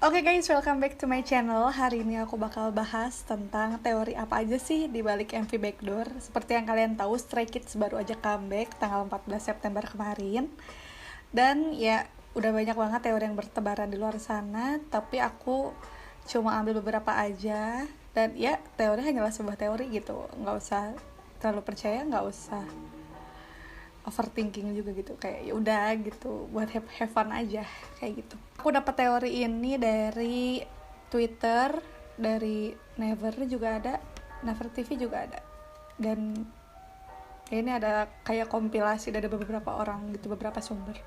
Oke guys, welcome back to my channel. Hari ini aku bakal bahas tentang teori apa aja sih di balik MV Backdoor. Seperti yang kalian tahu, Stray Kids baru aja comeback tanggal 14 September kemarin. Dan ya, udah banyak banget teori yang bertebaran di luar sana, tapi aku cuma ambil beberapa aja. Dan ya, teori hanyalah sebuah teori gitu. Nggak usah terlalu percaya, nggak usah overthinking juga gitu, kayak ya udah gitu buat have fun aja kayak gitu. Aku dapat teori ini dari Twitter, dari Never juga ada, Never TV juga ada, dan ini ada kayak kompilasi dari beberapa orang gitu, beberapa sumber.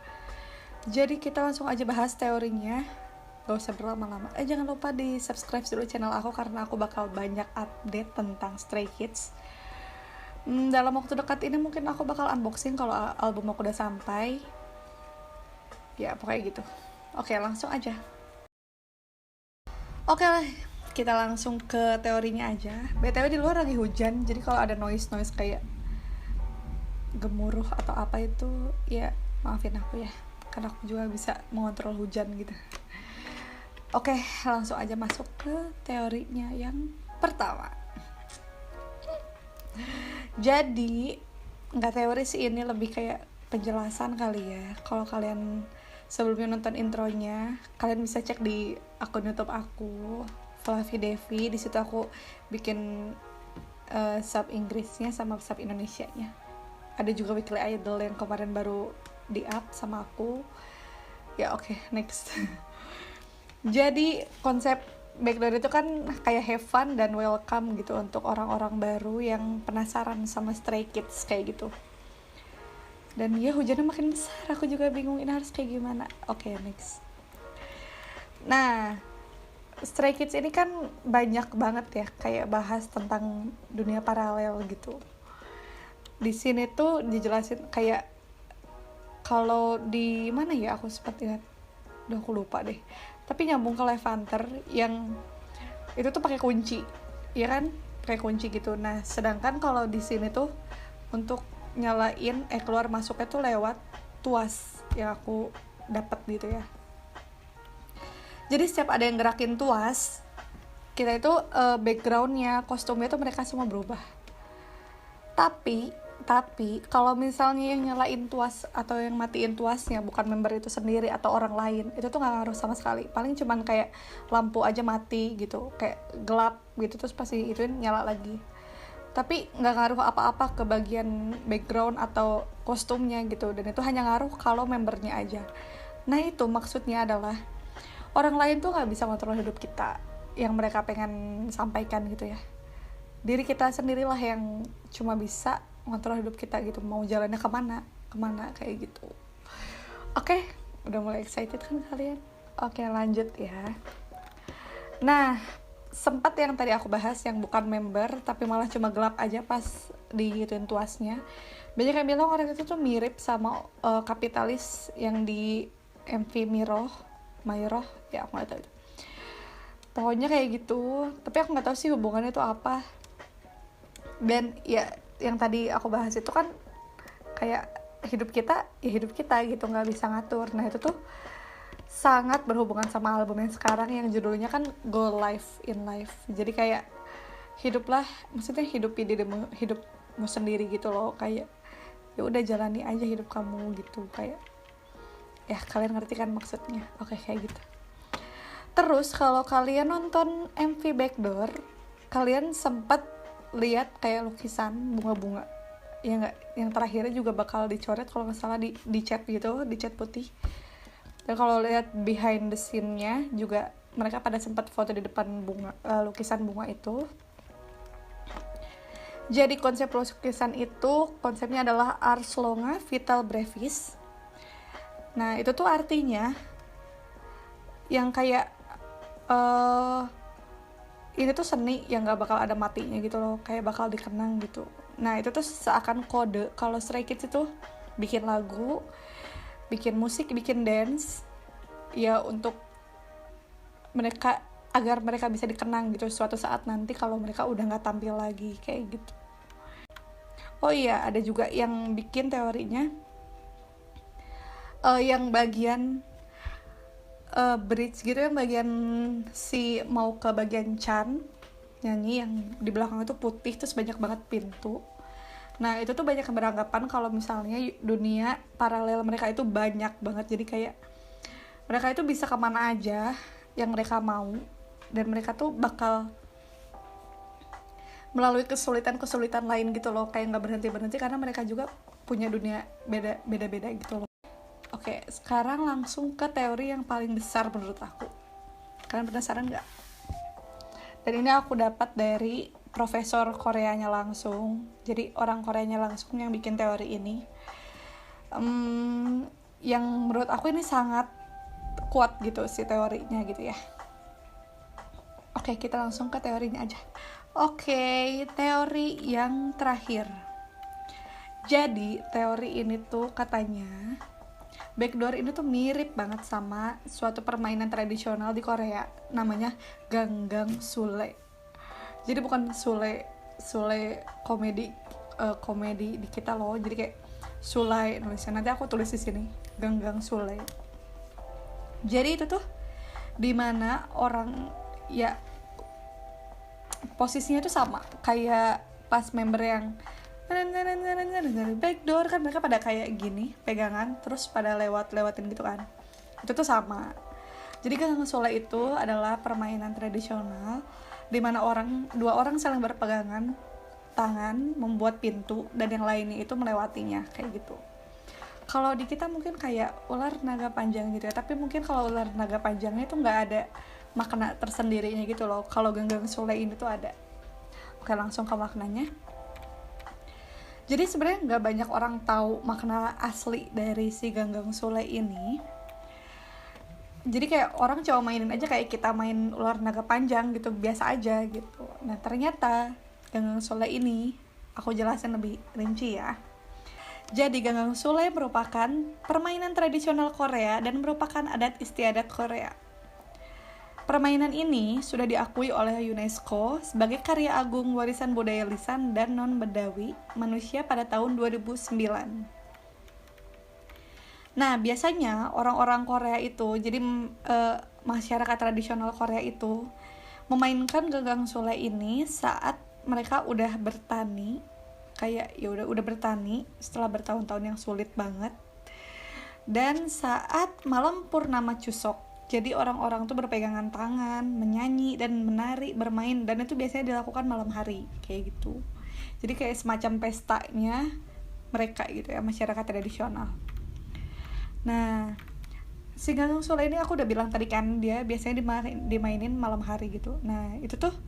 Jadi kita langsung aja bahas teorinya, gak usah berlama-lama. Jangan lupa di subscribe dulu channel aku karena aku bakal banyak update tentang Stray Kids. Dalam waktu dekat ini mungkin aku bakal unboxing kalau album aku udah sampai. Ya pokoknya gitu. Oke, langsung aja. Oke lah, kita langsung ke teorinya aja. BTW di luar lagi hujan, jadi kalau ada noise kayak gemuruh atau apa itu ya maafin aku ya, karena aku juga bisa mengontrol hujan gitu. Oke, langsung aja masuk ke teorinya yang pertama. Jadi nggak teori sih, ini lebih kayak penjelasan kali ya. Kalau kalian sebelumnya nonton intronya, kalian bisa cek di akun YouTube aku, Fluffy Devi. Di situ aku bikin sub Inggrisnya sama sub Indonesianya. Ada juga Weekly Idol yang kemarin baru di up sama aku. Ya oke, next. Jadi konsep Backdoor itu kan kayak have fun dan welcome gitu untuk orang-orang baru yang penasaran sama Stray Kids kayak gitu. Dan ya hujannya makin besar, aku juga bingung ini harus kayak gimana. Oke, next. Nah, Stray Kids ini kan banyak banget ya kayak bahas tentang dunia paralel gitu. Di sini tuh dijelasin kayak kalau di mana ya, aku sempat ingat, udah aku lupa deh, tapi nyambung ke Levanter yang itu tuh pakai kunci, ya kan, pakai kunci gitu. Nah sedangkan kalau di sini tuh untuk nyalain keluar masuknya tuh lewat tuas yang aku dapat gitu ya. Jadi setiap ada yang gerakin tuas, kita itu backgroundnya, kostumnya tuh mereka semua berubah. Tapi kalau misalnya yang nyalain tuas atau yang matiin tuasnya bukan member itu sendiri atau orang lain, itu tuh nggak ngaruh sama sekali. Paling cuman kayak lampu aja mati gitu, kayak gelap gitu, terus pasti itu nyala lagi. Tapi nggak ngaruh apa-apa ke bagian background atau kostumnya gitu. Dan itu hanya ngaruh kalau membernya aja. Nah itu maksudnya adalah orang lain tuh nggak bisa kontrol hidup kita yang mereka pengen sampaikan gitu ya. Diri kita sendirilah yang cuma bisa ngontrol hidup kita gitu, mau jalannya kemana kayak gitu. Oke, udah mulai excited kan kalian? Oke, lanjut ya. Nah, sempat yang tadi aku bahas yang bukan member tapi malah cuma gelap aja pas digituin tuasnya. Banyak yang bilang orang itu tuh mirip sama kapitalis yang di MV Myroh ya, aku nggak tahu itu. Pokoknya kayak gitu, tapi aku nggak tahu sih hubungannya itu apa. Dan ya yang tadi aku bahas itu kan kayak hidup kita gitu, nggak bisa ngatur. Nah itu tuh sangat berhubungan sama album yang sekarang yang judulnya kan Go Live in Life. Jadi kayak hiduplah, maksudnya hidupi dirimu, hidupmu sendiri gitu loh, kayak ya udah jalani aja hidup kamu gitu, kayak ya kalian ngerti kan maksudnya. Oke, kayak gitu. Terus kalau kalian nonton MV Backdoor, kalian sempat lihat kayak lukisan bunga-bunga ya nggak, yang terakhirnya juga bakal dicoret kalau nggak salah di cat gitu, di cat putih. Dan kalau lihat behind the scene-nya juga mereka pada sempat foto di depan bunga, lukisan bunga itu. Jadi konsep lukisan itu konsepnya adalah Ars Longa Vital Brevis. Nah itu tuh artinya yang kayak ini tuh seni yang gak bakal ada matinya gitu loh, kayak bakal dikenang gitu. Nah itu tuh seakan kode kalau Stray Kids itu bikin lagu, bikin musik, bikin dance ya untuk mereka, agar mereka bisa dikenang gitu suatu saat nanti kalau mereka udah gak tampil lagi kayak gitu. Oh iya, ada juga yang bikin teorinya yang bagian bridge gitu yang bagian si mau ke bagian Chan nyanyi, yang di belakang itu putih terus banyak banget pintu. Nah itu tuh banyak yang beranggapan kalau misalnya dunia paralel mereka itu banyak banget, jadi kayak mereka itu bisa kemana aja yang mereka mau, dan mereka tuh bakal melalui kesulitan lain gitu loh, kayak nggak berhenti karena mereka juga punya dunia beda gitu loh. Oke, sekarang langsung ke teori yang paling besar menurut aku. Kalian penasaran nggak? Dan ini aku dapat dari profesor Koreanya langsung. Jadi orang Koreanya langsung yang bikin teori ini. Yang menurut aku ini sangat kuat gitu si teorinya gitu ya. Oke, kita langsung ke teorinya aja. Oke, teori yang terakhir. Jadi teori ini tuh katanya backdoor ini tuh mirip banget sama suatu permainan tradisional di Korea, namanya ganggang sule. Jadi bukan sule komedi komedi di kita loh, jadi kayak sulai nulisnya. Nanti aku tulis di sini, ganggang sule. Jadi itu tuh dimana orang ya posisinya tuh sama kayak pas member yang backdoor kan, mereka pada kayak gini pegangan terus pada lewatin gitu kan, itu tuh sama. Jadi ganggang sule itu adalah permainan tradisional di mana dua orang saling berpegangan tangan membuat pintu dan yang lainnya itu melewatinya kayak gitu. Kalau di kita mungkin kayak ular naga panjang gitu ya, tapi mungkin kalau ular naga panjangnya itu nggak ada makna tersendirinya gitu loh. Kalau ganggang sule ini tuh ada. Oke, langsung ke maknanya. Jadi sebenarnya nggak banyak orang tahu makna asli dari si ganggang sule ini. Jadi kayak orang coba mainin aja kayak kita main ular naga panjang gitu, biasa aja gitu. Nah ternyata ganggang sule ini aku jelasin lebih rinci ya. Jadi ganggang sule merupakan permainan tradisional Korea dan merupakan adat istiadat Korea. Permainan ini sudah diakui oleh UNESCO sebagai karya agung warisan budaya lisan dan non-bedawi manusia pada tahun 2009. Nah, biasanya orang-orang Korea itu, jadi masyarakat tradisional Korea itu memainkan ganggang sule ini saat mereka udah bertani, kayak ya udah bertani setelah bertahun-tahun yang sulit banget. Dan saat malam purnama Chuseok. Jadi orang-orang tuh berpegangan tangan, menyanyi dan menari, bermain, dan itu biasanya dilakukan malam hari kayak gitu. Jadi kayak semacam pestanya mereka gitu ya, masyarakat tradisional. Nah, si ganggang sule ini aku udah bilang tadi kan, dia biasanya dimainin malam hari gitu. Nah, itu tuh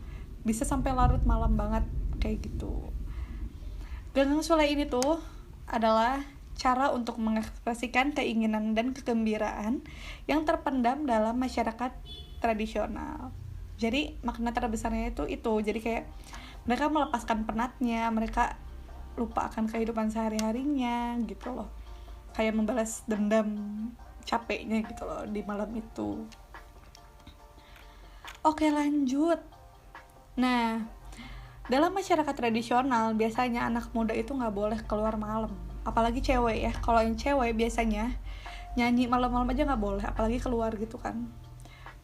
bisa sampai larut malam banget kayak gitu. Ganggang sule ini tuh adalah cara untuk mengekspresikan keinginan dan kegembiraan yang terpendam dalam masyarakat tradisional. Jadi makna terbesarnya itu. Jadi kayak mereka melepaskan penatnya, mereka lupa akan kehidupan sehari-harinya gitu loh. Kayak membalas dendam capeknya gitu loh di malam itu. Oke, lanjut. Nah, dalam masyarakat tradisional biasanya anak muda itu nggak boleh keluar malam. Apalagi cewek ya, kalau yang cewek biasanya nyanyi malam-malam aja nggak boleh, apalagi keluar gitu kan.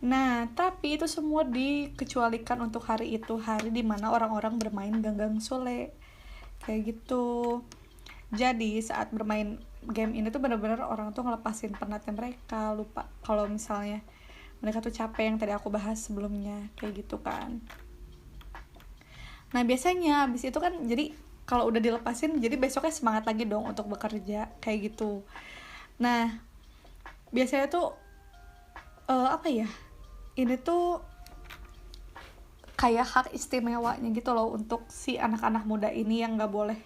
Nah, tapi itu semua dikecualikan untuk hari itu, hari dimana orang-orang bermain ganggang sule kayak gitu. Jadi saat bermain game ini tuh benar-benar orang tuh ngelepasin penatnya mereka, lupa kalau misalnya mereka tuh capek yang tadi aku bahas sebelumnya kayak gitu kan. Nah biasanya abis itu kan, jadi kalau udah dilepasin jadi besoknya semangat lagi dong untuk bekerja kayak gitu. Nah biasanya tuh apa ya, ini tuh kayak hak istimewanya gitu loh untuk si anak-anak muda ini yang nggak boleh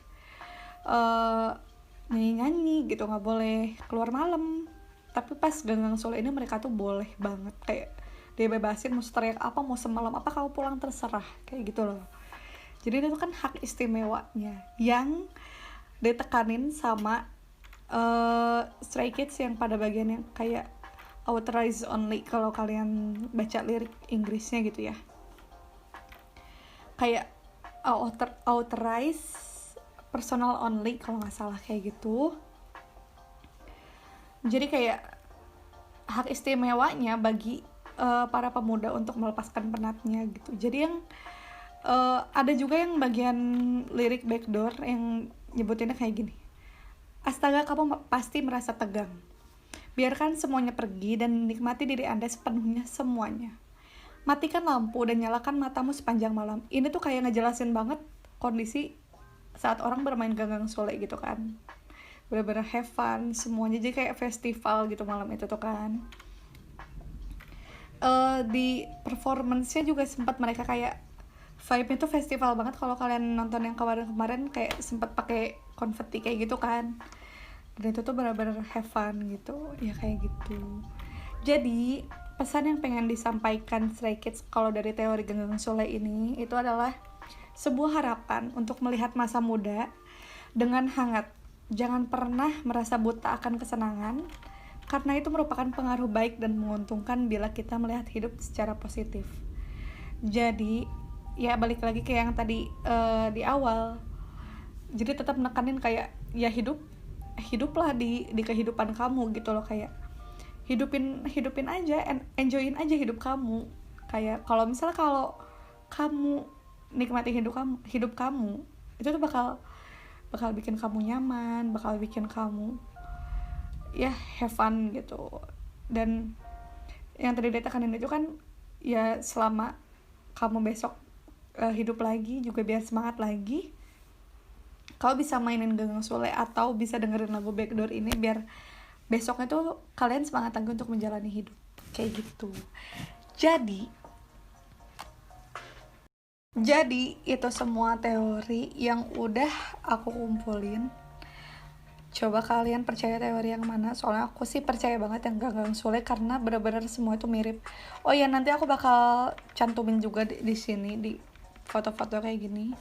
nyanyi gitu, nggak boleh keluar malam. Tapi pas ganggang sule ini mereka tuh boleh banget, kayak dia bebasin mau teriak apa, mau semalam apa, kamu pulang terserah kayak gitu loh. Jadi itu kan hak istimewanya yang ditekanin sama Stray Kids yang pada bagian yang kayak authorized only, kalau kalian baca lirik Inggrisnya gitu ya, kayak authorized personal only kalau nggak salah kayak gitu. Jadi kayak hak istimewanya bagi para pemuda untuk melepaskan penatnya gitu. Jadi yang ada juga yang bagian lirik Backdoor yang nyebutinnya kayak gini. Astaga, kamu pasti merasa tegang. Biarkan semuanya pergi dan nikmati diri Anda sepenuhnya semuanya. Matikan lampu dan nyalakan matamu sepanjang malam. Ini tuh kayak ngejelasin banget kondisi saat orang bermain ganggang sole gitu kan. Bener-bener have fun semuanya, jadi kayak festival gitu malam itu tuh kan. Di performance-nya juga sempat mereka kayak vibe-nya tuh festival banget. Kalau kalian nonton yang kemarin-kemarin kayak sempat pakai konfeti kayak gitu kan, dan itu tuh benar-benar have fun gitu ya kayak gitu. Jadi pesan yang pengen disampaikan Stray Kids kalau dari teori ganggang sole ini itu adalah sebuah harapan untuk melihat masa muda dengan hangat. Jangan pernah merasa buta akan kesenangan, karena itu merupakan pengaruh baik dan menguntungkan bila kita melihat hidup secara positif. Jadi ya balik lagi ke yang tadi di awal, jadi tetap menekanin kayak ya hiduplah di kehidupan kamu gitu loh, kayak hidupin aja, enjoyin aja hidup kamu. Kayak kalau misalnya kalau kamu nikmati hidup kamu itu tuh bakal bikin kamu nyaman, bakal bikin kamu ya have fun gitu. Dan yang tadi ditekanin itu kan ya selama kamu besok hidup lagi juga biar semangat lagi, kau bisa mainin ganggang sole atau bisa dengerin lagu Backdoor ini biar besoknya tuh kalian semangat lagi untuk menjalani hidup kayak gitu. Jadi itu semua teori yang udah aku kumpulin. Coba kalian percaya teori yang mana? Soalnya aku sih percaya banget yang ganggang sole karena benar-benar semua itu mirip. Oh ya, nanti aku bakal cantumin juga di sini di foto-foto kayak gini.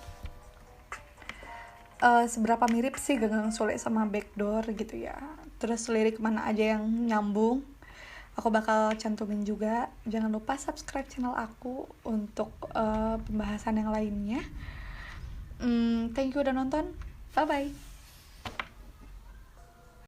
Seberapa mirip sih ganggang sole sama Backdoor gitu ya. Terus lirik mana aja yang nyambung. Aku bakal cantumin juga. Jangan lupa subscribe channel aku untuk pembahasan yang lainnya. Thank you udah nonton. Bye-bye.